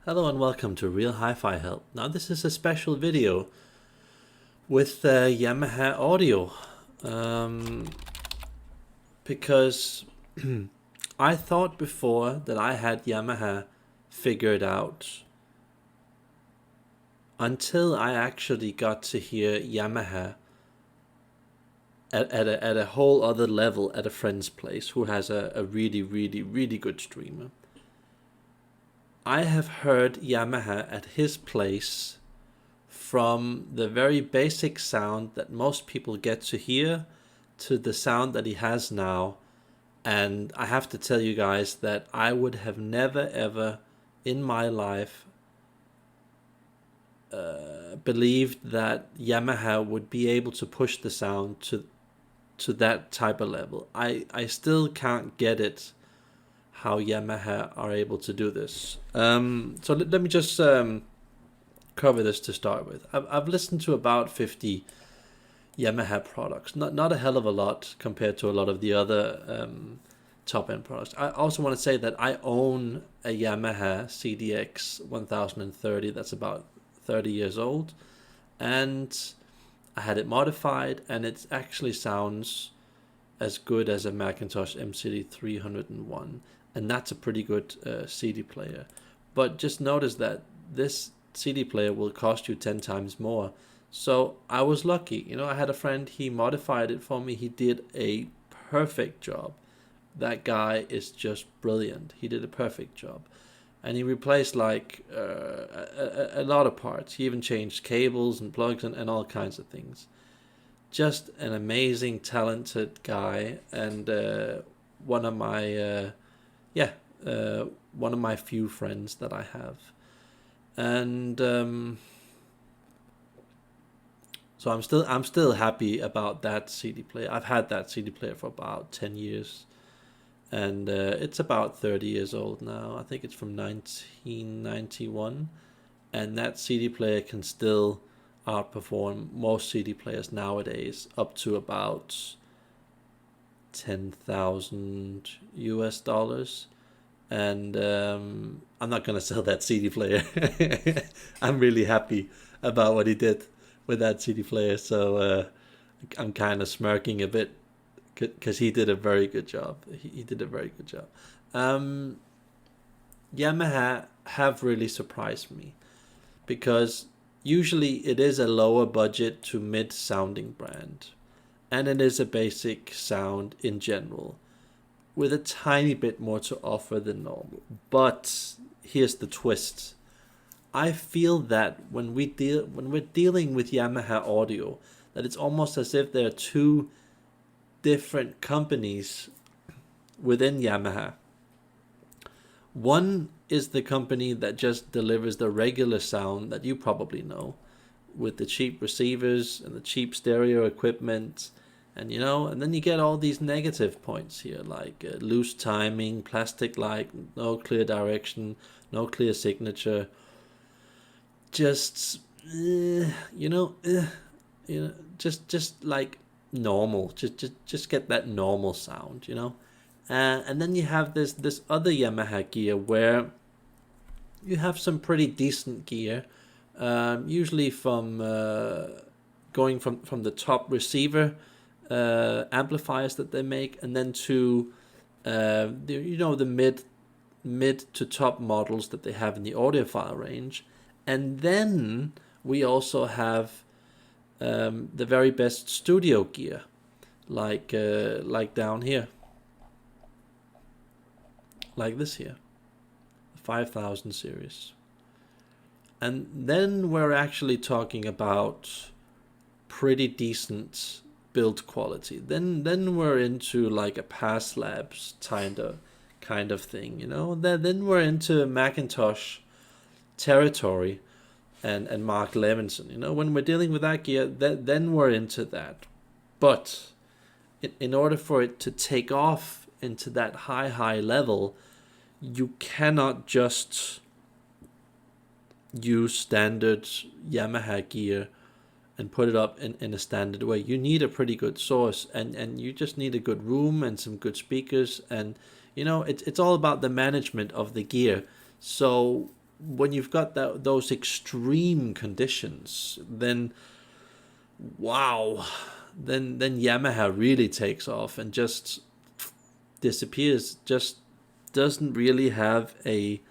Hello and welcome to Real Hi-Fi Help. Now this is a special video with Yamaha audio because I thought before that I had Yamaha figured out until I actually got to hear Yamaha at a whole other level at a friend's place who has a really good streamer. I have heard Yamaha at his place from the very basic sound that most people get to hear to the sound that he has now. And I have to tell you guys that I would have never ever in my life believed that Yamaha would be able to push the sound to that type of level. I still can't get it how Yamaha are able to do this. So let me just cover this to start with. I've listened to about 50 Yamaha products, not a hell of a lot compared to a lot of the other top end products. I also want to say that I own a Yamaha CDX 1030 that's about 30 years old, and I had it modified, and it actually sounds as good as a Macintosh MCD 301, and that's a pretty good CD player. But just notice that this CD player will cost you 10 times more. So I was lucky. I had a friend, he modified it for me. He did a perfect job. That guy is just brilliant. He did a perfect job. And he replaced like a lot of parts. He even changed cables and plugs and all kinds of things. Just an amazing, talented guy, and one of my one of my few friends that I have. And so I'm still happy about that CD player. I've had that CD player for about 10 years, and it's about 30 years old now. I think it's from 1991, and that CD player can still outperform most CD players nowadays up to about 10,000 US dollars. And I'm not gonna sell that CD player. I'm really happy about what he did with that CD player, so I'm kind of smirking a bit because he did a very good job. He did a very good job. Yamaha have really surprised me because usually it is a lower budget to mid sounding brand, and it is a basic sound in general, with a tiny bit more to offer than normal. But here's the twist. I feel that when we're dealing with Yamaha audio, that it's almost as if there are two different companies within Yamaha. One is the company that just delivers the regular sound that you probably know, with the cheap receivers and the cheap stereo equipment. And and then you get all these negative points here, like loose timing, plastic light, no clear direction, no clear signature. Just just like normal. Just get that normal sound, and then you have this other Yamaha gear where you have some pretty decent gear, usually from going from the top receiver amplifiers that they make, and then to the mid to top models that they have in the audiophile range. And then we also have the very best studio gear, like down here, like this here, the 5000 series. And then we're actually talking about pretty decent build quality. Then we're into like a Pass Labs kind of thing, Then we're into Macintosh territory and Mark Levinson, When we're dealing with that gear, then we're into that. But in order for it to take off into that high level, you cannot just use standard Yamaha gear and put it up in a standard way. You need a pretty good source, and you just need a good room and some good speakers, and it's all about the management of the gear. So when you've got those extreme conditions, then wow, then Yamaha really takes off and just disappears. Just doesn't really have a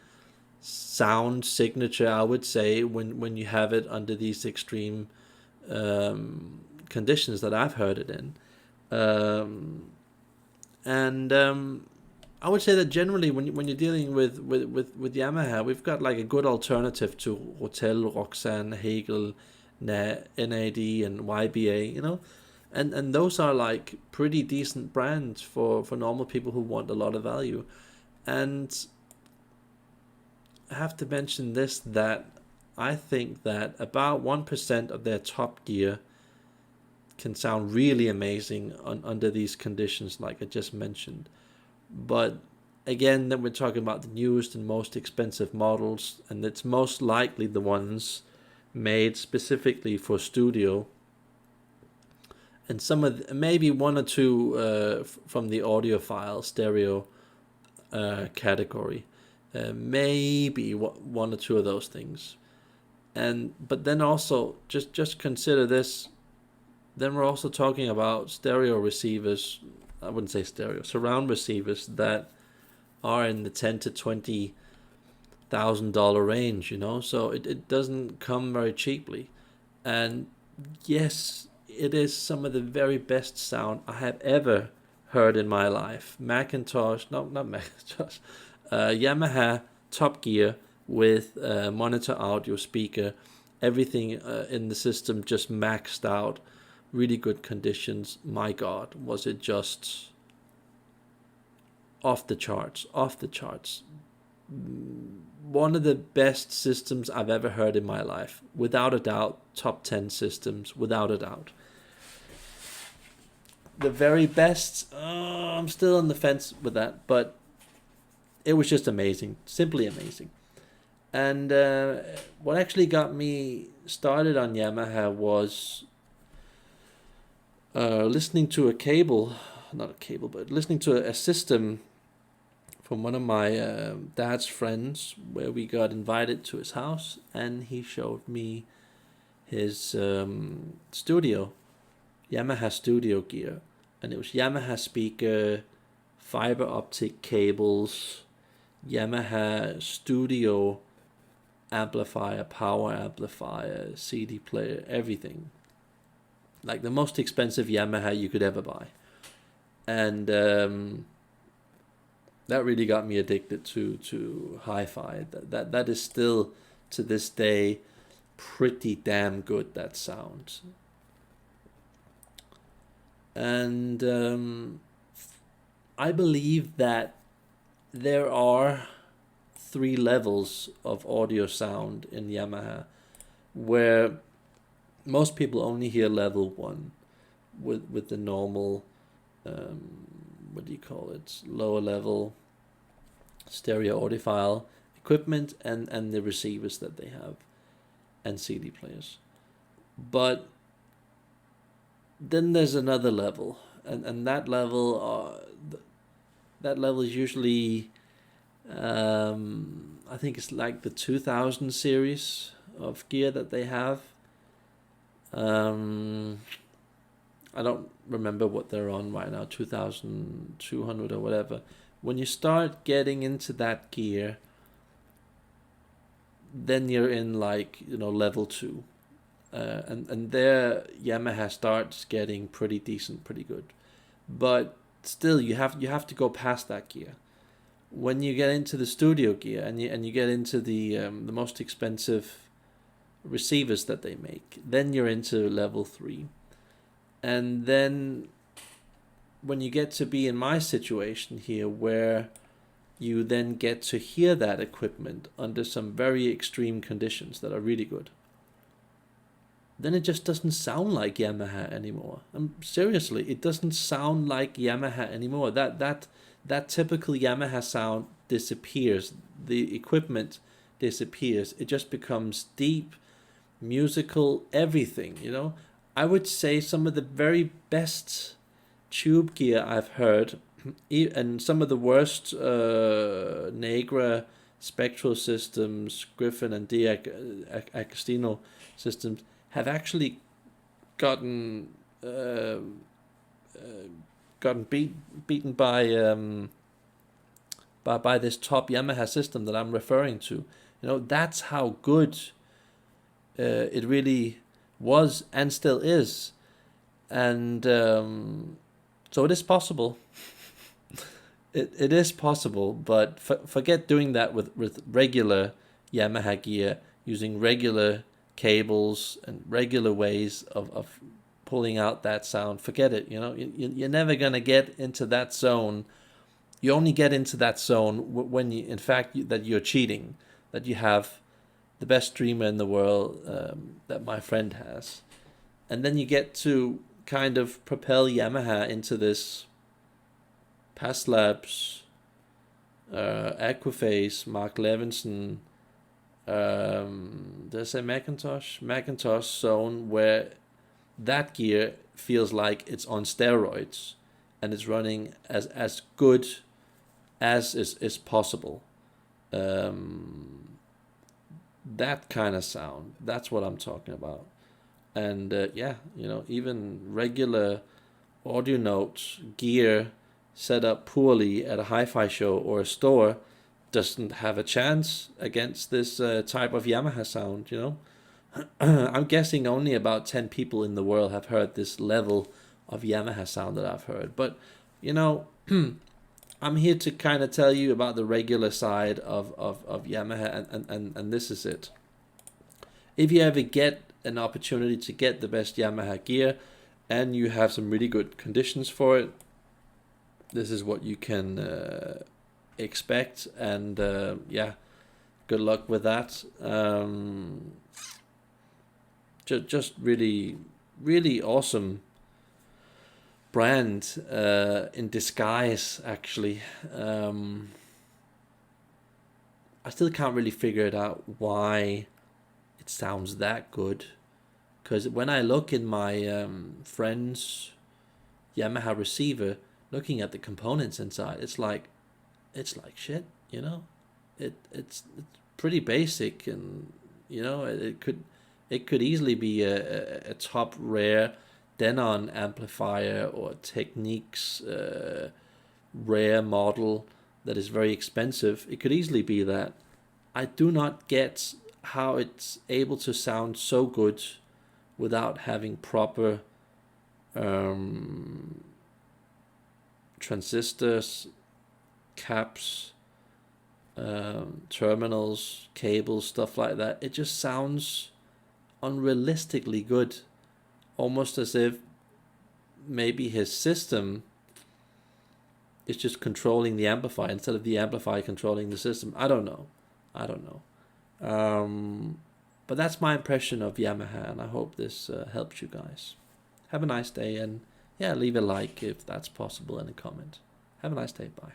sound signature, I would say, when you have it under these extreme conditions that I've heard it in. And I would say that generally, when you're dealing with Yamaha, we've got like a good alternative to Hotel, Roxanne, Hegel, NAD, and YBA, and those are like pretty decent brands for normal people who want a lot of value. And I have to mention this, that I think that about 1% of their top gear can sound really amazing under these conditions like I just mentioned. But again, then we're talking about the newest and most expensive models, and it's most likely the ones made specifically for studio. And some of maybe one or two from the audiophile stereo category, maybe one or two of those things. But then also just consider this. Then we're also talking about stereo receivers. I wouldn't say stereo, surround receivers that are in the $10,000 to $20,000 range. So it doesn't come very cheaply. And yes, it is some of the very best sound I have ever heard in my life. Yamaha Top Gear with monitor, audio, speaker, everything in the system just maxed out. Really good conditions. My God, was it just off the charts. One of the best systems I've ever heard in my life. Without a doubt, top 10 systems, without a doubt. The very best, I'm still on the fence with that, but it was just amazing, simply amazing. And what actually got me started on Yamaha was listening to listening to a system from one of my dad's friends, where we got invited to his house, and he showed me his Yamaha studio gear, and it was Yamaha speaker, fiber optic cables, Yamaha studio amplifier, power amplifier, CD player, everything. Like the most expensive Yamaha you could ever buy. And that really got me addicted to hi-fi. That is still, to this day, pretty damn good, that sound. And I believe that there are 3 levels of audio sound in Yamaha, where most people only hear level 1 with the normal lower level stereo audiophile equipment and the receivers that they have and CD players. But then there's another level, and that level is usually I think it's like the 2000 series of gear that they have. I don't remember what they're on right now, 2200 or whatever. When you start getting into that gear, then you're in level 2. And there Yamaha starts getting pretty decent, pretty good. But still, you have to go past that gear. When you get into the studio gear and you get into the most expensive receivers that they make, then you're into level 3. And then when you get to be in my situation here, where you then get to hear that equipment under some very extreme conditions that are really good, then it just doesn't sound like Yamaha anymore. Seriously, it doesn't sound like Yamaha anymore. That typical Yamaha sound disappears. The equipment disappears. It just becomes deep, musical, everything, I would say some of the very best tube gear I've heard, and some of the worst Negra Spectral systems, Griffin and D'Agostino systems have actually gotten beaten by this top Yamaha system that I'm referring to. That's how good it really was and still is, and so it is possible. It is possible, but forget doing that with regular Yamaha gear, using regular cables and regular ways of pulling out that sound. Forget it. You're never gonna get into that zone. You only get into that zone when you, in fact, that you're cheating, that you have the best streamer in the world that my friend has, and then you get to kind of propel Yamaha into this Past Labs, Aquaphase, Mark Levinson, there's a Macintosh zone where that gear feels like it's on steroids and it's running as good as is possible. That kind of sound, that's what I'm talking about. And even regular audio notes gear set up poorly at a hi-fi show or a store doesn't have a chance against this type of Yamaha sound. I'm guessing only about 10 people in the world have heard this level of Yamaha sound that I've heard. But I'm here to kind of tell you about the regular side of Yamaha, and this is it. If you ever get an opportunity to get the best Yamaha gear and you have some really good conditions for it, this is what you can expect, and good luck with that. Just really, really awesome brand in disguise, actually. I still can't really figure it out why it sounds that good, because when I look in my friend's Yamaha receiver, looking at the components inside, it's like shit. It's pretty basic, and it could easily be a top rare Denon amplifier or Techniques rare model that is very expensive. It could easily be that. I do not get how it's able to sound so good without having proper transistors, caps, terminals, cables, stuff like that. It just sounds unrealistically good, almost as if maybe his system is just controlling the amplifier instead of the amplifier controlling the system. I don't know. But that's my impression of Yamaha, and I hope this helps you guys. Have a nice day, and leave a like if that's possible and a comment. Have a nice day. Bye.